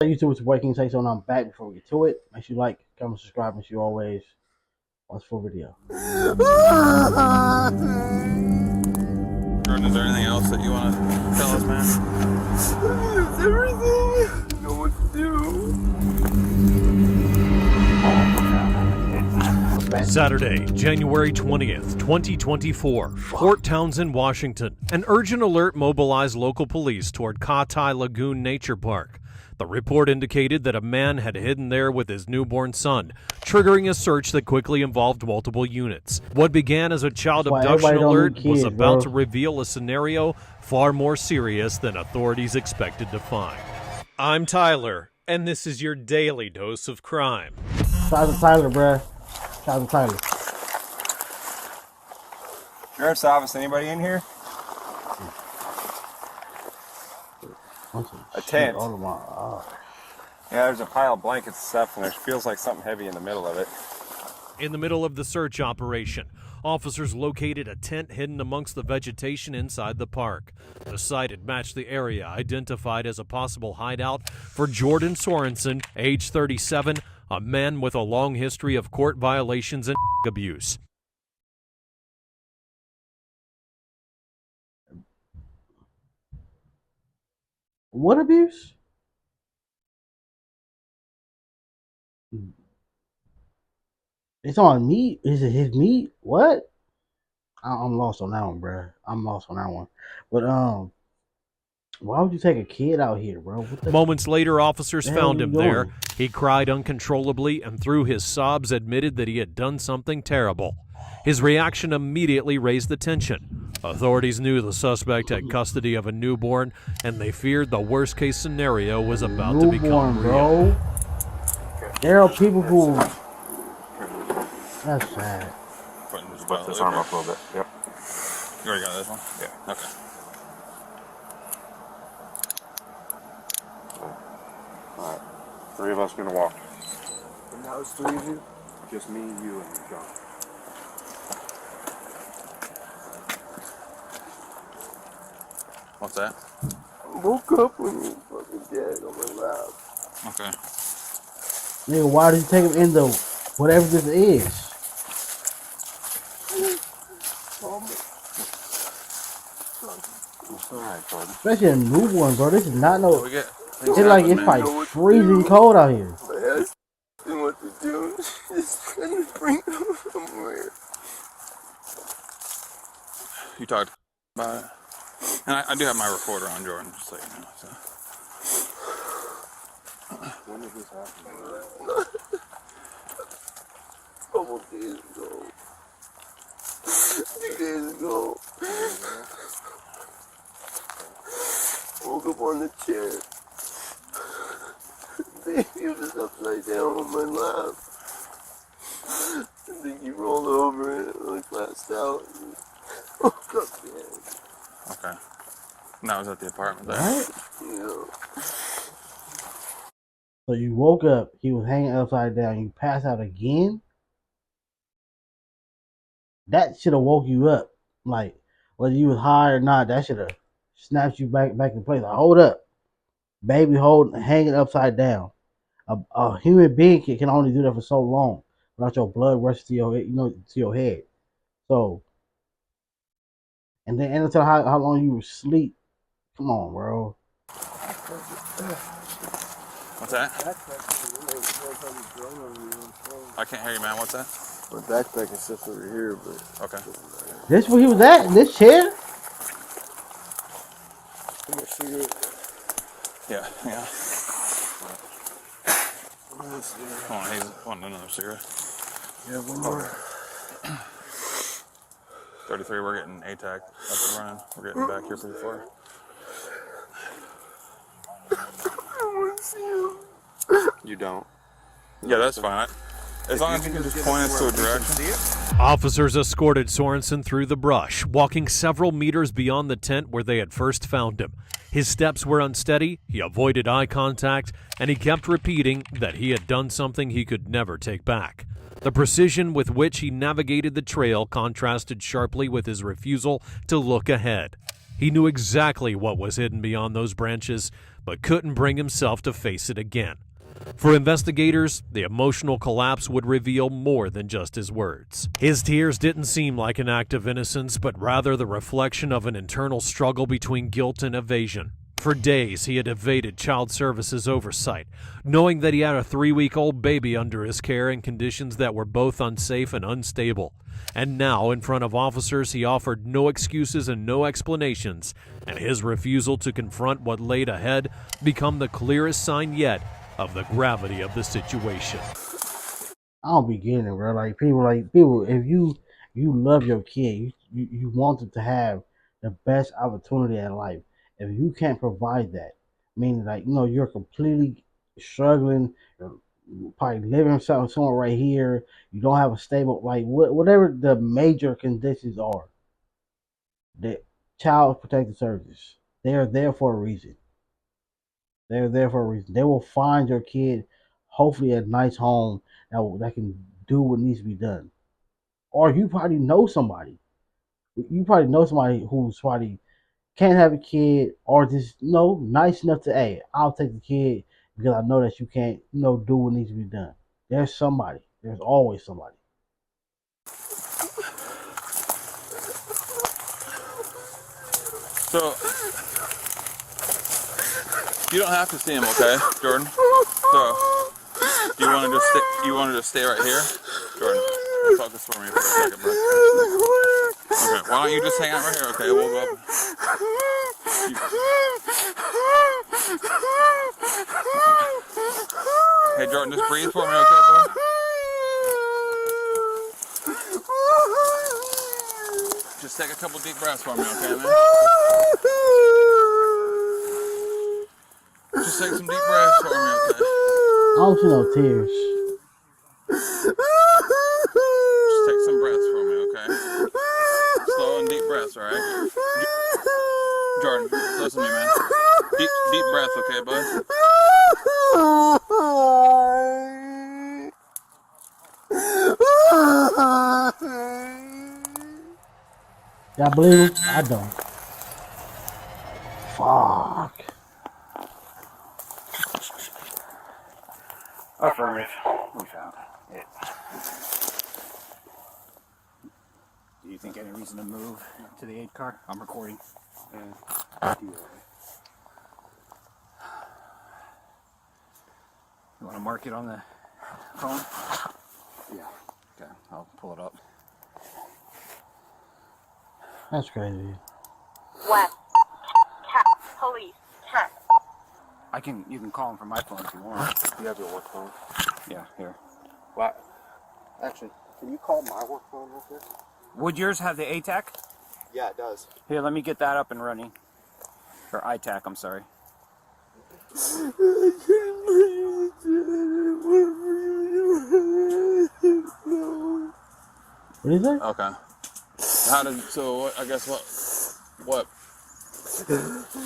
YouTube, it's Boy King Say So, and I'm back. Before we get to it, make sure you like, comment, subscribe, and you always watch full video. Jordan, is there anything else that you want to tell us, man? It's everything. I don't know what to do. Saturday, January 20th, 2024, Port Townsend, Washington. An urgent alert mobilized local police toward Katai Lagoon Nature Park. The report indicated that a man had hidden there with his newborn son, triggering a search that quickly involved multiple units. What began as a child abduction alert was about to reveal a scenario far more serious than authorities expected to find. I'm Tyler, and this is your daily dose of crime. Shout out to Tyler, bruh. Shout out to Tyler. Sheriff's office, anybody in here? A tent. Yeah, there's a pile of blankets and stuff, and there feels like something heavy in the middle of it. In the middle of the search operation, officers located a tent hidden amongst the vegetation inside the park. The site had matched the area identified as a possible hideout for Jordan Sorensen, age 37, a man with a long history of court violations and abuse. What abuse? It's on meat. Is it his meat? What? I'm lost on that one, bruh. I'm lost on that one. But why would you take a kid out here, bro? Moments later, officers found him there. He cried uncontrollably and through his sobs admitted that he had done something terrible. His reaction immediately raised the tension. Authorities knew the suspect had custody of a newborn, and they feared the worst-case scenario was about to become real. Bro. There are people who... That's sad. Lift this arm up a little bit. Yep. You already got this one? Yeah. Okay. Alright. 3 of us gonna walk. And now it's 3 of you? Just me, you, and John. What's that? I woke up when you were fucking dead on my lap. Okay. Nigga, why did you take him in the... whatever this is? Especially a newborn, bro. This is not no... It's like it's like freezing cold out here. I asked him what to do. Just trying to bring him somewhere. You talked about it. And I do have my recorder on, Jordan, just so you know. So. When did this happen? A couple days ago. 2 days ago. Woke up on the chair. Baby was upside down on my lap. I think he rolled over and I passed out. And woke up dead. Okay. And that was at the apartment there. Right? Yeah. So you woke up, he was hanging upside down, you passed out again? That should have woke you up. Like, whether you was high or not, that should have snapped you back in place. Like, hold up. Baby hanging upside down. A human being can only do that for so long without your blood rushing to your head, to your head. So, and then until how long you were asleep. Come on, bro. What's that? I can't hear you, man. What's that? My backpack is just over here, but... Okay. This where he was at? In this chair? Yeah, yeah. Come on, he's wanting another cigarette. Yeah, one more. 33, we're getting ATAC up and running. We're getting back here pretty far. I want to see him. You don't? Yeah, that's fine. As long as you can just point us to a direction. Officers escorted Sorensen through the brush, walking several meters beyond the tent where they had first found him. His steps were unsteady, he avoided eye contact, and he kept repeating that he had done something he could never take back. The precision with which he navigated the trail contrasted sharply with his refusal to look ahead. He knew exactly what was hidden beyond those branches, but couldn't bring himself to face it again. For investigators, the emotional collapse would reveal more than just his words. His tears didn't seem like an act of innocence, but rather the reflection of an internal struggle between guilt and evasion. For days, he had evaded child services oversight, knowing that he had a 3-week-old baby under his care in conditions that were both unsafe and unstable. And now, in front of officers, he offered no excuses and no explanations, and his refusal to confront what laid ahead became the clearest sign yet of the gravity of the situation. I don't be getting it, bro. Like people, if you love your kid, you want them to have the best opportunity in life. If you can't provide that, meaning like you're completely struggling, you're probably living somewhere right here, you don't have a stable whatever the major conditions are. The Child Protective Services, they are there for a reason. They're there for a reason. They will find your kid, hopefully a nice home that can do what needs to be done. Or you probably know somebody. You probably know somebody who's probably can't have a kid, or just nice enough to, hey, I'll take the kid because I know that you can't, do what needs to be done. There's somebody. There's always somebody. So you don't have to see him, okay, Jordan? So do you want to just stay? You want to just stay right here, Jordan? Focus for me for a second, bro. Okay, why don't you just hang out right here? Okay, we'll go up. Hey, Jordan, just breathe for me, okay, bro? Just take a couple deep breaths for me, okay, man? Just take some deep breaths for me, okay? I don't see no tears. Just take some breaths for me, okay? Slow and deep breaths, alright? Jordan, listen to me, man. Deep breaths, okay, bud? Y'all believe him? I don't. Fuck. Affirmative. We found it. Do you think any reason to move to the 8 car? I'm recording. You want to mark it on the phone? Yeah. Okay, I'll pull it up. That's crazy. West. Police. 10. You can call him from my phone if you want. You have your work phone? Yeah, here. What? Actually, can you call my work phone real quick? Would yours have the ATAC? Yeah, it does. Here, let me get that up and running. Or ITAC, I'm sorry. What is that? Okay. I guess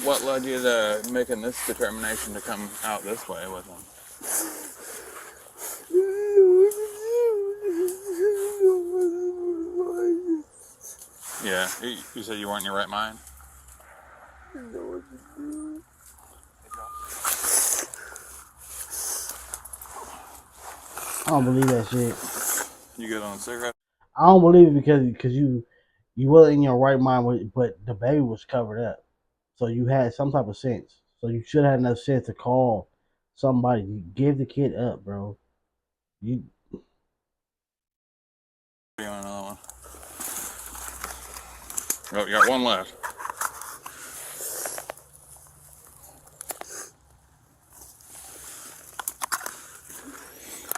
what led you to making this determination to come out this way with him? Yeah, you said you weren't in your right mind? I don't believe that shit. You good on a cigarette? I don't believe it because you wasn't in your right mind, but the baby was covered up, so you had some type of sense. So you should have enough sense to call somebody. You give the kid up, bro. You want another one? Oh, you got one left.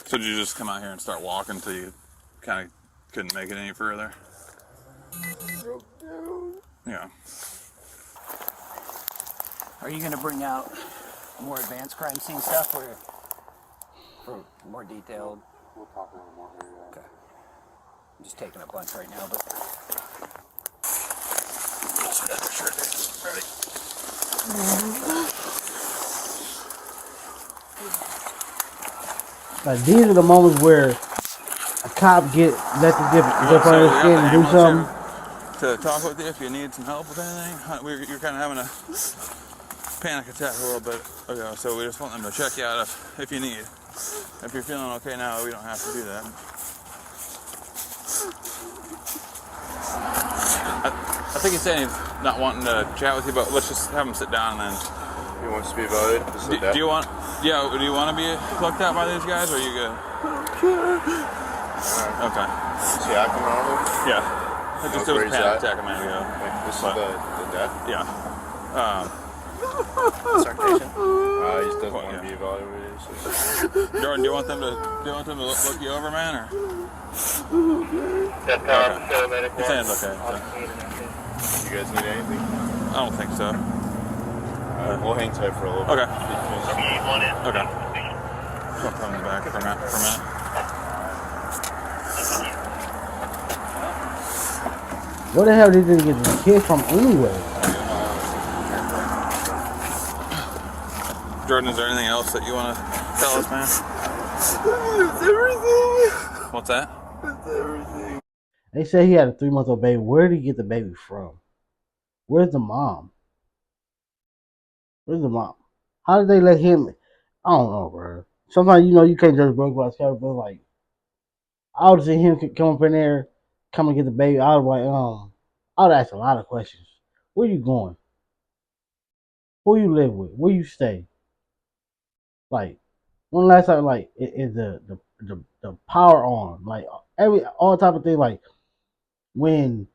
So did you just come out here and start walking till you kind of couldn't make it any further? Yeah. Are you going to bring out more advanced crime scene stuff or more detailed? We'll talk a little more here. Okay. I'm just taking a bunch right now, but... Like, these are the moments where a cop let the get under his skin and do something. To talk with you if you need some help with anything. You're kind of having panic attack a little bit ago, so we just want them to check you out if you need. If you're feeling okay now, we don't have to do that. I think he's saying he's not wanting to chat with you, but let's just have him sit down and then. He wants to be evaluated? Do you want? Yeah. Do you want to be looked at by these guys, or are you good? Okay. Is he acting normal? Yeah. I just did a panic attack a minute ago. This is the death? Yeah. Citation? He just doesn't want to be evaluated. So. Jordan, do you want them to look you over, man, or? Okay. His hand's okay. You guys need anything? I don't think so. We'll hang tight for a little bit. Okay. Okay. I'll come back for a minute. Where the hell did they get this kid from anyway? Jordan, is there anything else that you want to tell us, man? It's everything. What's that? It's everything. They said he had a 3-month-old baby. Where did he get the baby from? Where's the mom? Where's the mom? How did they let him? I don't know, bro. Sometimes you can't judge broke by its cover, but like, I would see him come up in there, come and get the baby. I would I would ask a lot of questions. Where you going? Who you live with? Where you stay? Like, one last time, like, is the power on? Like, all type of thing. Like, when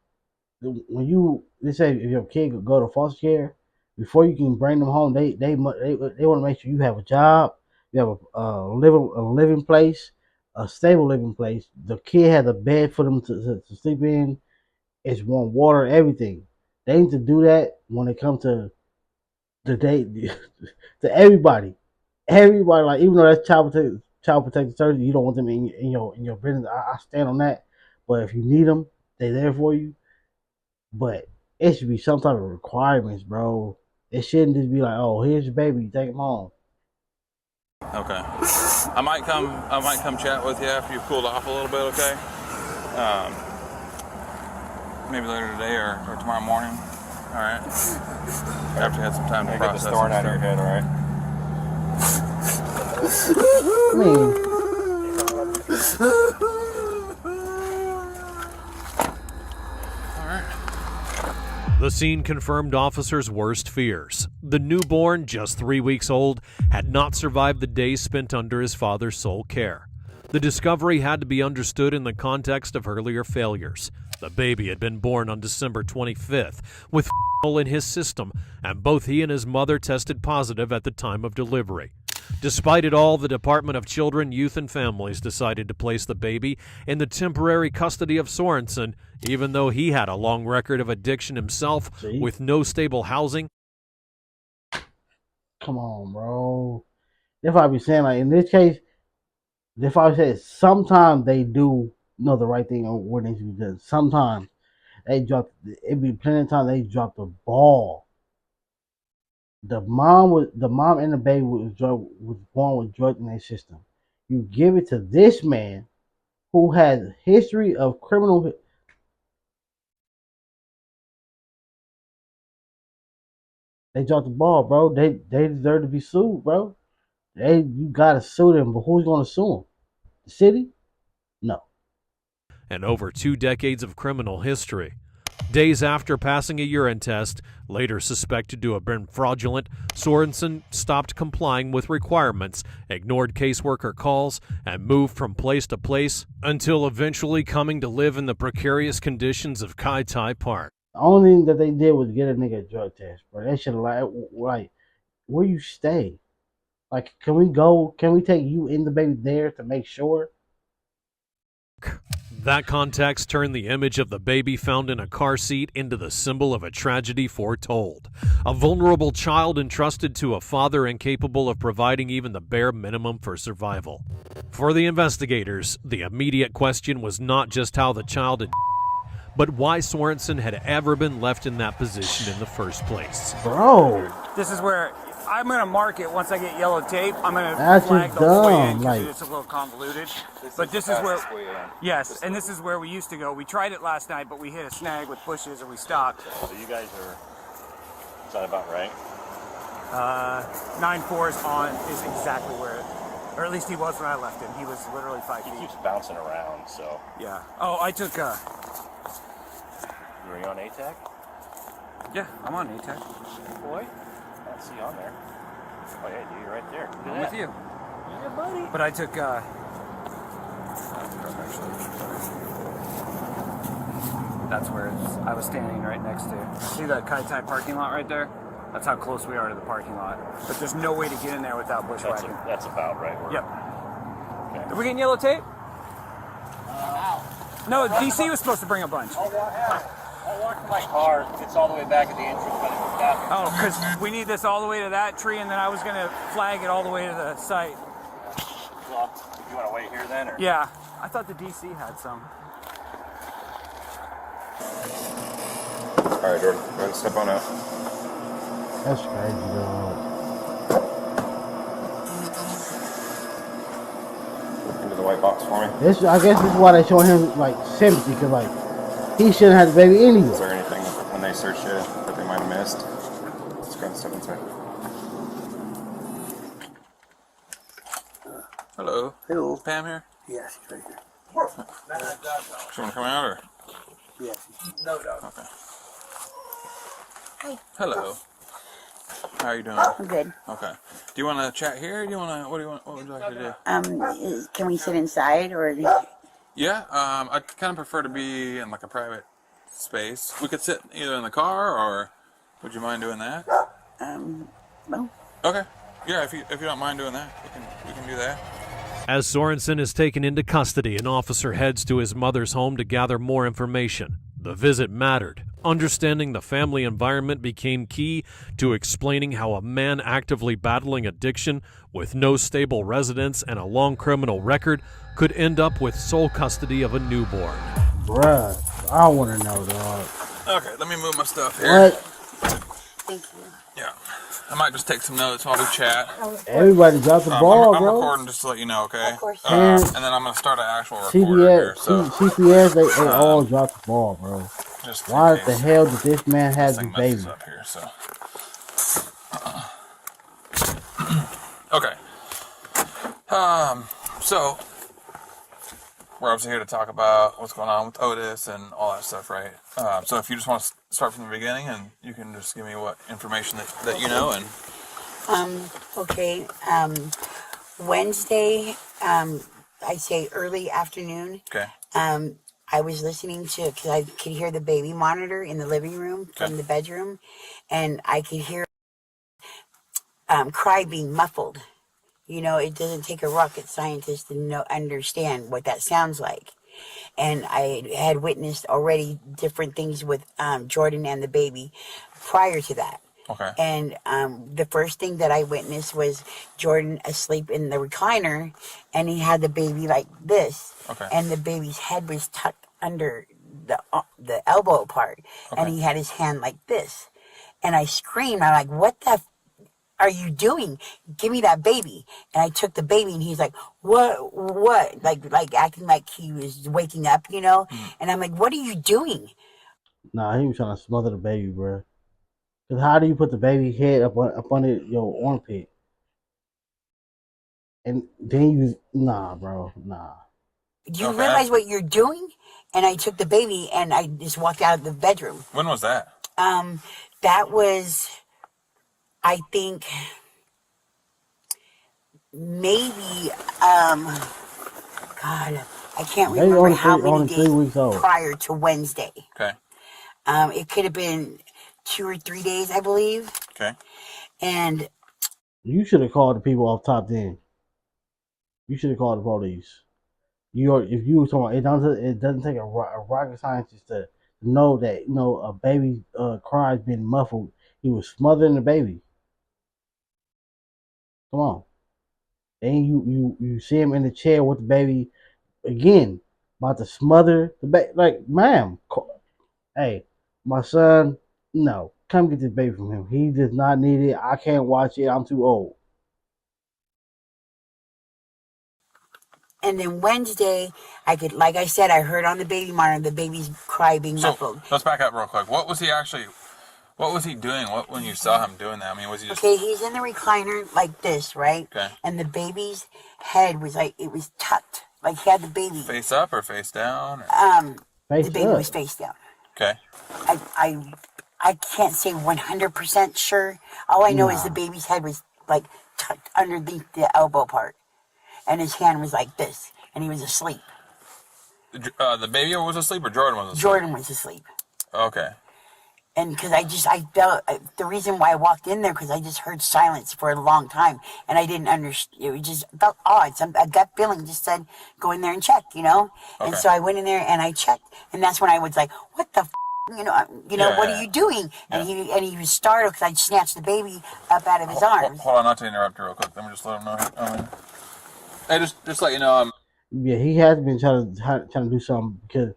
they say if your kid could go to foster care, before you can bring them home, they want to make sure you have a job, you have a living place, a stable living place. The kid has a bed for them to sleep in. It's warm water, everything. They need to do that when it comes to everybody. Everybody, like, even though that's child protective services, you don't want them in your business. I stand on that. But if you need them, they're there for you. But it should be some type of requirements, bro. It shouldn't just be like, oh, here's your baby, you take him home. Okay. I might come chat with you after you've cooled off a little bit, okay? Maybe later today or tomorrow morning. All right. After you had some time to process. Get the thorn out of your head, all right? I mean, The scene confirmed officers' worst fears. The newborn, just 3 weeks old, had not survived the days spent under his father's sole care. The discovery had to be understood in the context of earlier failures. The baby had been born on December 25th with in his system, and both he and his mother tested positive at the time of delivery. Despite it all, the Department of Children, Youth, and Families decided to place the baby in the temporary custody of Sorensen, even though he had a long record of addiction himself with no stable housing. come on, bro. If I be saying, like, in this case, if I say sometimes they do know the right thing on what needs to be done. Sometimes they drop. It be plenty of times they drop the ball. The mom and the baby was born with drugs in their system. You give it to this man who has a history of criminal. They dropped the ball, bro. They deserve to be sued, bro. You gotta sue them, but who's gonna sue them? The city? No. And over 2 decades of criminal history. Days after passing a urine test, later suspected to have been fraudulent, Sorensen stopped complying with requirements, ignored caseworker calls, and moved from place to place until eventually coming to live in the precarious conditions of Kai Tai Park. The only thing that they did was get a nigga a drug test, bro. They should have, like, where you stay? Like, can we take you and the baby there to make sure? That context turned the image of the baby found in a car seat into the symbol of a tragedy foretold. A vulnerable child entrusted to a father incapable of providing even the bare minimum for survival. For the investigators, the immediate question was not just how the child had but why Sorensen had ever been left in that position in the first place. Bro. This is where I'm going to mark it once I get yellow tape. I'm going to That's flag just the whole way in dumb, because like- it's a little convoluted. But this is where, yes, and this is where we used to go. We tried it last night, but we hit a snag with bushes and we stopped. So you guys are, is that about right? 9-4 is exactly where it, or at least he was when I left him. He was literally 5 feet. He keeps bouncing around, so. Yeah. Oh, I took, Were you on ATAC? yeah, I'm on ATAC. Boy, I don't see you on there. Oh yeah, dude, you're right there. Look at I'm that. with you. Yeah, buddy. But I took, that's where I was standing right next to. See that Kai Tai parking lot right there? That's how close we are to the parking lot. But there's no way to get in there without bushwhacking. That's about right. Yep. Okay. Are we getting yellow tape? No, DC was supposed to bring a bunch. I'll walk to my car. It's all the way back at the entrance by the bathroom. Oh, because we need this all the way to that tree, and then I was going to flag it all the way to the site. Well, you want to wait here then? Or? Yeah, I thought the DC had some. All right, Jordan, go ahead and step on out. That's crazy, dog. Look into the white box for me. This, I guess, this is why they show him like sympathy, because like he shouldn't have the baby Is anyway. there anything when they searched you that they might have missed? Let's go and step inside. Hello. Hello. Pam here? Yes, he's right here. Do you want to come out or? Yes. Okay. Hello. How are you doing? I'm good. Okay. Do you want to chat here? Or do you want to? What would you like to do? Can we sit inside or? Yeah. I kind of prefer to be in like a private space. We could sit either in the car or. Would you mind doing that? Well. Okay. Yeah. If you don't mind doing that, we can do that. As Sorensen is taken into custody, an officer heads to his mother's home to gather more information. The visit mattered. Understanding the family environment became key to explaining how a man actively battling addiction with no stable residence and a long criminal record could end up with sole custody of a newborn. Bruh, I want to know, dog. Okay. Let me move my stuff here. What? Thank you. Yeah. I might just take some notes while we chat. Everybody dropped the ball, I'm bro. recording just to let you know, okay? Of course. And then I'm gonna start an actual recording here. So CPS, they all dropped the ball, bro. just Why in the case hell did this man have this this thing messes baby? up here. So okay. So we're obviously here to talk about what's going on with Otis and all that stuff, right? So if you just want to start from the beginning, and you can just give me what information that you know, and Okay. Wednesday, I say early afternoon. okay, I was listening to, because I could hear the baby monitor in the living room from the bedroom, and I could hear cry being muffled. You know, it doesn't take a rocket scientist to understand what that sounds like. And I had witnessed already different things with Jordan and the baby prior to that. okay, And the first thing that I witnessed was Jordan asleep in the recliner, and he had the baby like this, okay, and the baby's head was tucked under the elbow part, and Okay. he had his hand like this. And I screamed, I'm like, "What the are you doing? Give me that baby!" And I took the baby, and he's like, "What? What?" Like acting like he was waking up, you know. And I'm like, "What are you doing?" Nah, he was trying to smother the baby, bro. Cause how do you put the baby head up under your armpit? And then nah, bro, nah. Do you Okay. realize what you're doing? And I took the baby and I just walked out of the bedroom. when was that? That was, I think, maybe, God, I can't Baby remember only how three- only many 3 days weeks old. prior to Wednesday. Okay, It could have been 2 or 3 days, I believe. okay, And You should have called the people off top then. You should have called the police. If you were talking, it doesn't take a rocket scientist to know that a baby cries being muffled. He was smothering the baby. Come on. Then you see him in the chair with the baby again, about to smother the baby. Like, ma'am, hey, my son, no, come get this baby from him. He does not need it. I can't watch it. I'm too old. And then Wednesday, like I said, I heard on the baby monitor the baby's cry being so muffled. let's back up real quick. What was he actually What was he doing? What when you saw him doing that? I mean, was he just Okay, he's in the recliner like this, right? Okay. And the baby's head was like, it was tucked. Like he had the baby. face up or face down? Or... Face The baby up. was face down. Okay. I can't say 100% sure. All I know is the baby's head was like tucked underneath the elbow part. And his hand was like this. And he was asleep. The baby was asleep or Jordan was asleep? Jordan was asleep. Okay. And because I felt, the reason why I walked in there, because I just heard silence for a long time. And I didn't understand, it just felt odd. A gut feeling just said, go in there and check, you know? And Okay. so I went in there and I checked. And that's when I was like, what the f? What are you doing? And he was startled because I snatched the baby up out of his arms. Hold on, not to interrupt you real quick. Let me just let him know. Hey, just let you know. Yeah, he has been trying to do something because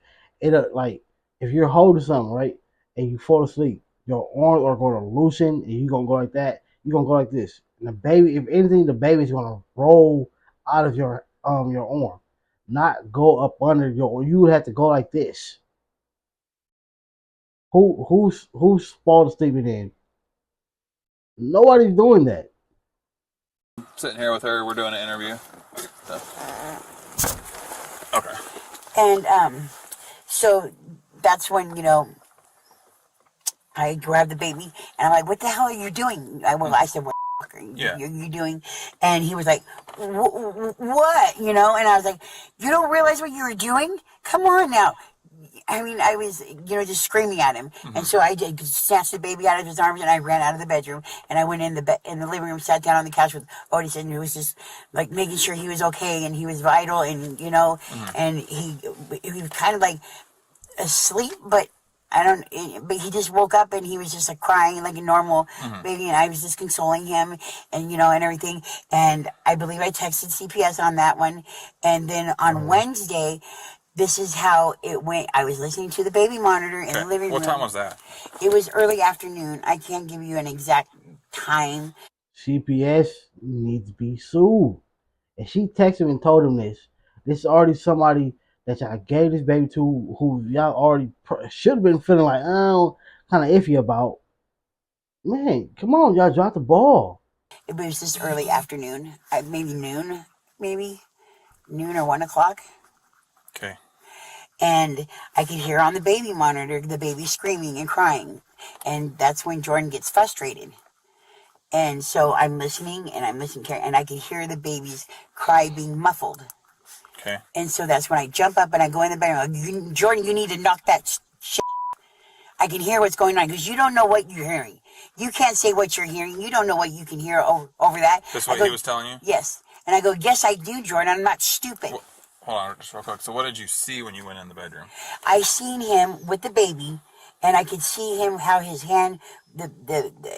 like if you're holding something right and you fall asleep, your arms are going to loosen and you're gonna go like that. You're gonna go like this. And the baby, if anything, the baby's gonna roll out of your arm, not go up under your. You would have to go like this. Who's fall asleep in? Nobody's doing that. Sitting here with her, we're doing an interview. So. Okay. And so that's when, I grabbed the baby and I'm like, what the hell are you doing? I said, what the fuck are you doing? And he was like, what? And I was like, you don't realize what you were doing? Come on now. I mean, I was, just screaming at him. Mm-hmm. And so I snatched the baby out of his arms and I ran out of the bedroom and I went in the living room, sat down on the couch with Otis, and it was just like making sure he was okay and he was vital and, and he was kind of like asleep, but but he just woke up and he was just like crying like a normal baby, and I was just consoling him and, and everything. And I believe I texted CPS on that one. And then on Wednesday, this is how it went. I was listening to the baby monitor in the living room. What time was that? It was early afternoon. I can't give you an exact time. CPS needs to be sued. And she texted him and told him this. This is already somebody that y'all gave this baby to who y'all already should have been feeling like, kind of iffy about. Man, come on, y'all dropped the ball. It was just early afternoon. Maybe noon or 1 o'clock. Okay. And I could hear on the baby monitor the baby screaming and crying. And that's when Jordan gets frustrated. And so I'm listening and and I could hear the baby's cry being muffled. Okay. And so that's when I jump up and I go in the bedroom. Jordan, you need to knock that shit. I can hear what's going on because you don't know what you're hearing. You can't say what you're hearing. You don't know what you can hear over that. That's what he was telling you? Yes. And I go, yes, I do, Jordan. I'm not stupid. Well, hold on, just real quick. So what did you see when you went in the bedroom? I seen him with the baby, and I could see him how his hand,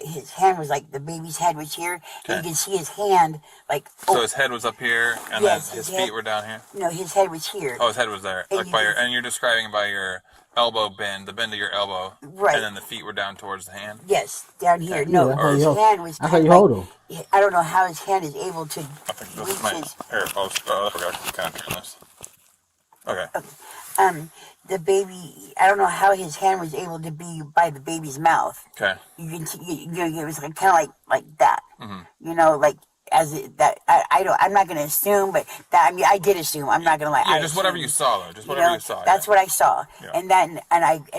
his hand was like the baby's head was here. Okay. And you can see his hand like. So his head was up here, and yes, then his feet were down here. No, his head was here. Oh, his head was there, and and you're describing by your elbow bend, the bend of your elbow, right? And then the feet were down towards the hand. Yes, down here. Okay. No, his hand was. That's how you hold him. I don't know how his hand is able to. I think this is my hair post. I forgot to kind of turn this. Okay. The baby, I don't know how his hand was able to be by the baby's mouth. Okay. You can see, it was like kind of like that. Mm-hmm. Like as it, that I'm not gonna assume, but that I did assume. I'm not gonna lie. Yeah, just whatever you saw though. Just whatever you saw. That's what I saw. Yeah. And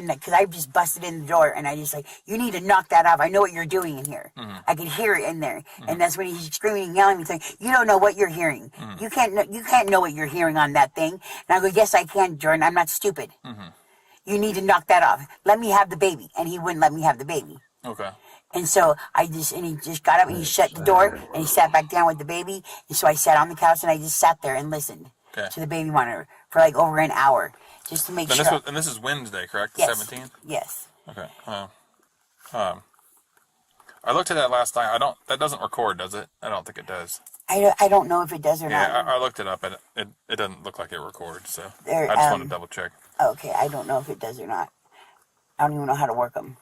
because I just busted in the door and I just like, you need to knock that off. I know what you're doing in here. Mm-hmm. I can hear it in there. Mm-hmm. And that's when he's screaming and yelling at me, saying, you don't know what you're hearing. Mm-hmm. You can't know what you're hearing on that thing. And I go, yes, I can, Jordan. I'm not stupid. Mm-hmm. You need to knock that off. Let me have the baby. And he wouldn't let me have the baby. Okay. And so he just got up and he shut the door and he sat back down with the baby. And so I sat on the couch and I just sat there and listened to the baby monitor for like over an hour just to make sure. And this is Wednesday, correct? The Yes. 17th? Yes. Okay. I looked at that last night. That doesn't record, does it? I don't think it does. I don't know if it does or not. Yeah, I looked it up and it doesn't look like it records. So There, I just want to double check. Okay, I don't know if it does or not. I don't even know how to work them.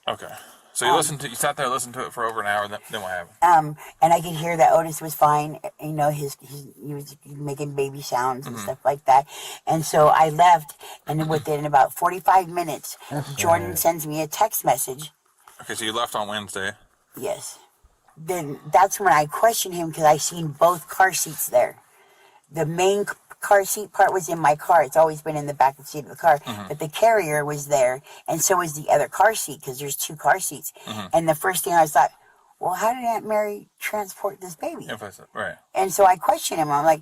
Okay. So you sat there and listened to it for over an hour. Then what happened? And I could hear that Otis was fine. He was making baby sounds and stuff like that. And so I left, and within about 45 minutes, Jordan sends me a text message Okay, so you left on Wednesday. Yes. Then that's when I questioned him because I seen both car seats there. The main car seat part was in my car. It's always been in the back of the seat of the car. But the carrier was there, and so was the other car seat because there's 2 car seats. And the first thing I was like, well, how did Aunt Mary transport this baby? Right. And so I questioned him. I'm like,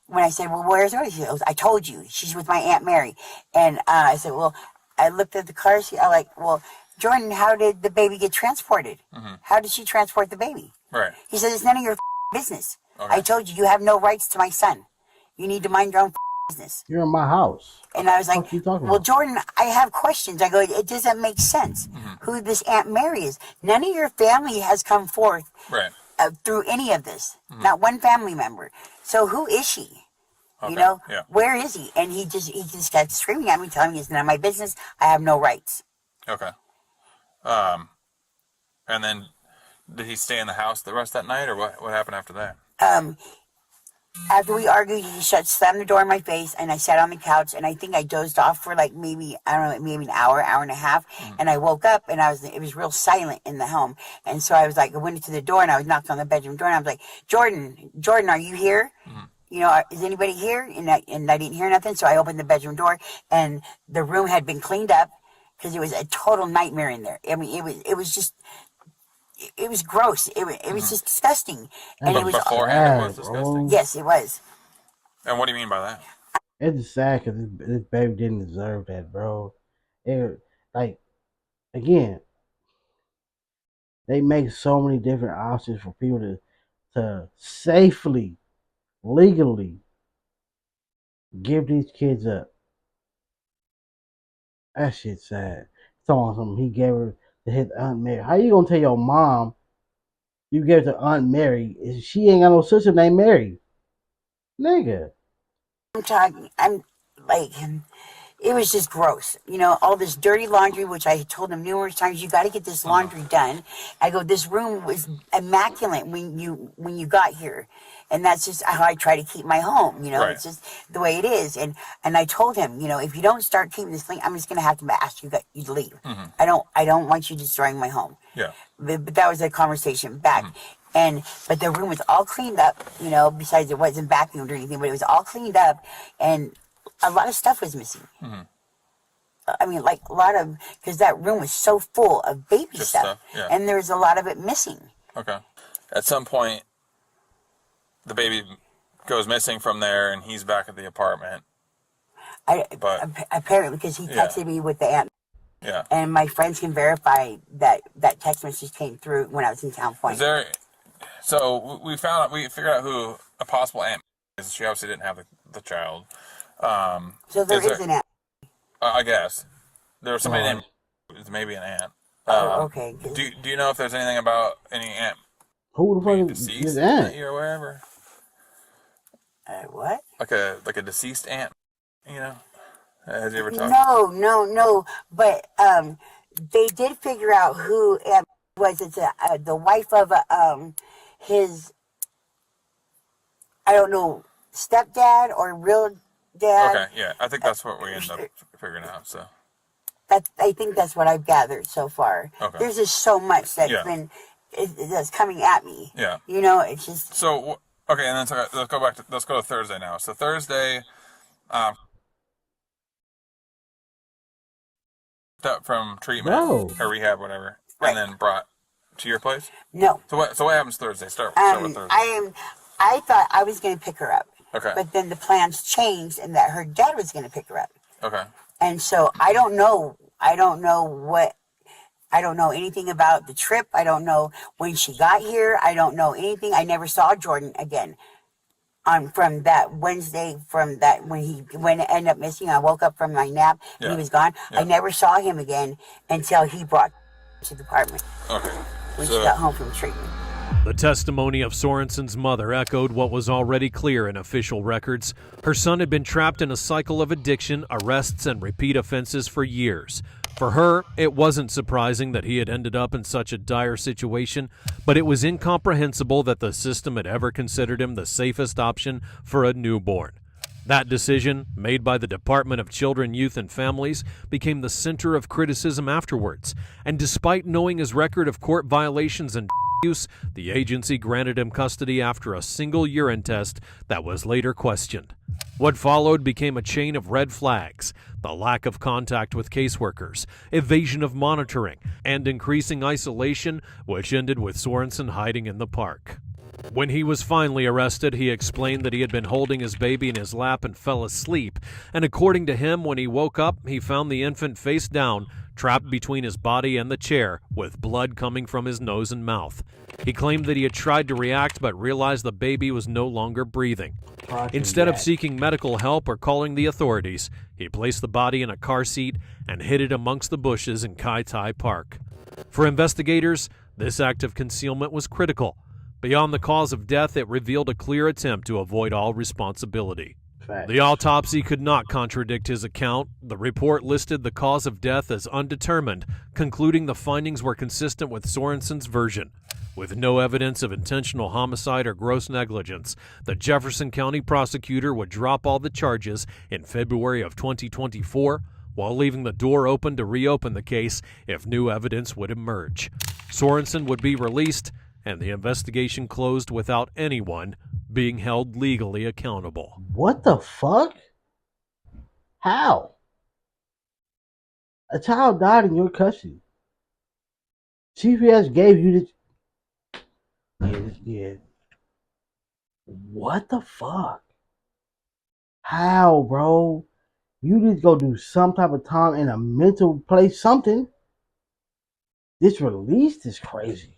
when I said, well, where's Odie? He goes, I told you, she's with my Aunt Mary. And I said, well, I looked at the car seat. I'm like, well, Jordan, how did the baby get transported? How did she transport the baby? Right. He said, it's none of your business. Okay. I told you, you have no rights to my son. You need to mind your own business. You're in my house. And I was like, What you talking well, about? Jordan, I have questions. I go, it doesn't make sense who this Aunt Mary is. None of your family has come forth Right. through any of this. Not one family member. So who is she? Okay. You know, Yeah. where is he? And he just got screaming at me, telling me it's none of my business. I have no rights. Okay. And then did he stay in the house the rest of that night, or what happened after that? After we argued, he slammed the door in my face, and I sat on the couch, and I think I dozed off for like maybe, I don't know, maybe an hour and a half, and I woke up, and it was real silent in the home, and so I was like, I went to the door, and I was knocked on the bedroom door, and I was like, Jordan, are you here? You know, is anybody here? And I didn't hear nothing, so I opened the bedroom door, and the room had been cleaned up, because it was a total nightmare in there. I mean, it was just... It was gross. It was just disgusting. And But it was beforehand, it was bad, disgusting. bro. Yes, it was. And what do you mean by that? It's just sad because this baby didn't deserve that, bro. Like, again, they make so many different options for people to safely, legally give these kids up. That shit's sad. Talking something he gave her to his Aunt Mary. How you gonna tell your mom you gave it to Aunt Mary? She ain't got no sister named Mary, nigga. I'm like, it was just gross. You know, all this dirty laundry, which I had told him numerous times, you got to get this laundry done. I go, this room was immaculate when you got here. And that's just how I try to keep my home, you know. Right. It's just the way it is. And I told him, you know, if you don't start keeping this clean, I'm just going to have to ask you to leave. I don't want you destroying my home. Yeah. But that was a conversation back. But the room was all cleaned up, you know, besides it wasn't vacuumed or anything, but it was all cleaned up, and a lot of stuff was missing. I mean, like a lot of, because that room was so full of baby Just stuff, yeah. and there was a lot of it missing. Okay. At some point, the baby goes missing from there, and he's back at the apartment. Apparently, because he texted me with the aunt. Yeah. And my friends can verify that text message came through when I was in Town Point. So we figured out who a possible aunt is. She obviously didn't have the child. So there is an aunt. I guess there was somebody named maybe an aunt. Okay. Do you know if there's anything about any aunt Who the fuck is deceased his that aunt? you're aware of? Or? What? Like a deceased aunt, you know? Has you ever talked? No. But they did figure out who Aunt was. It's the wife of his, I don't know, stepdad or real dad. Okay, yeah, I think that's what we ended up figuring out. So I think that's what I've gathered so far. Okay. There's just so much that's that's coming at me. Yeah. You know, it's just. So okay, and then let's go to Thursday now. So Thursday, up from treatment or rehab, whatever, and then brought to your place. No. So what happens Thursday? Start with Thursday. I thought I was going to pick her up. Okay. But then the plans changed, and that her dad was going to pick her up. Okay. And so I don't know anything about the trip. I don't know when she got here. I don't know anything. I never saw Jordan again. From that Wednesday, when he ended up missing, I woke up from my nap and he was gone. I never saw him again until he brought to the apartment. Okay. When she got home from treatment. The testimony of Sorensen's mother echoed what was already clear in official records. Her son had been trapped in a cycle of addiction, arrests, and repeat offenses for years. For her, it wasn't surprising that he had ended up in such a dire situation, but it was incomprehensible that the system had ever considered him the safest option for a newborn. That decision, made by the Department of Children, Youth, and Families, became the center of criticism afterwards, and despite knowing his record of court violations and use, the agency granted him custody after a single urine test that was later questioned. What followed became a chain of red flags: the lack of contact with caseworkers, evasion of monitoring, and increasing isolation, which ended with Sorensen hiding in the park. When he was finally arrested, he explained that he had been holding his baby in his lap and fell asleep, and according to him, when he woke up, he found the infant face down, trapped between his body and the chair, with blood coming from his nose and mouth. He claimed that he had tried to react but realized the baby was no longer breathing. Instead of seeking medical help or calling the authorities, he placed the body in a car seat and hid it amongst the bushes in Kai Tai Park. For investigators, this act of concealment was critical. Beyond the cause of death, it revealed a clear attempt to avoid all responsibility. The autopsy could not contradict his account. The report listed the cause of death as undetermined, concluding the findings were consistent with Sorensen's version. With no evidence of intentional homicide or gross negligence, the Jefferson County prosecutor would drop all the charges in February of 2024, while leaving the door open to reopen the case if new evidence would emerge. Sorensen would be released, and the investigation closed without anyone being held legally accountable. What the fuck? How? A child died in your custody. CPS gave you the... Yeah. What the fuck? How, bro? You need to go do some type of time in a mental place, something. This release is crazy.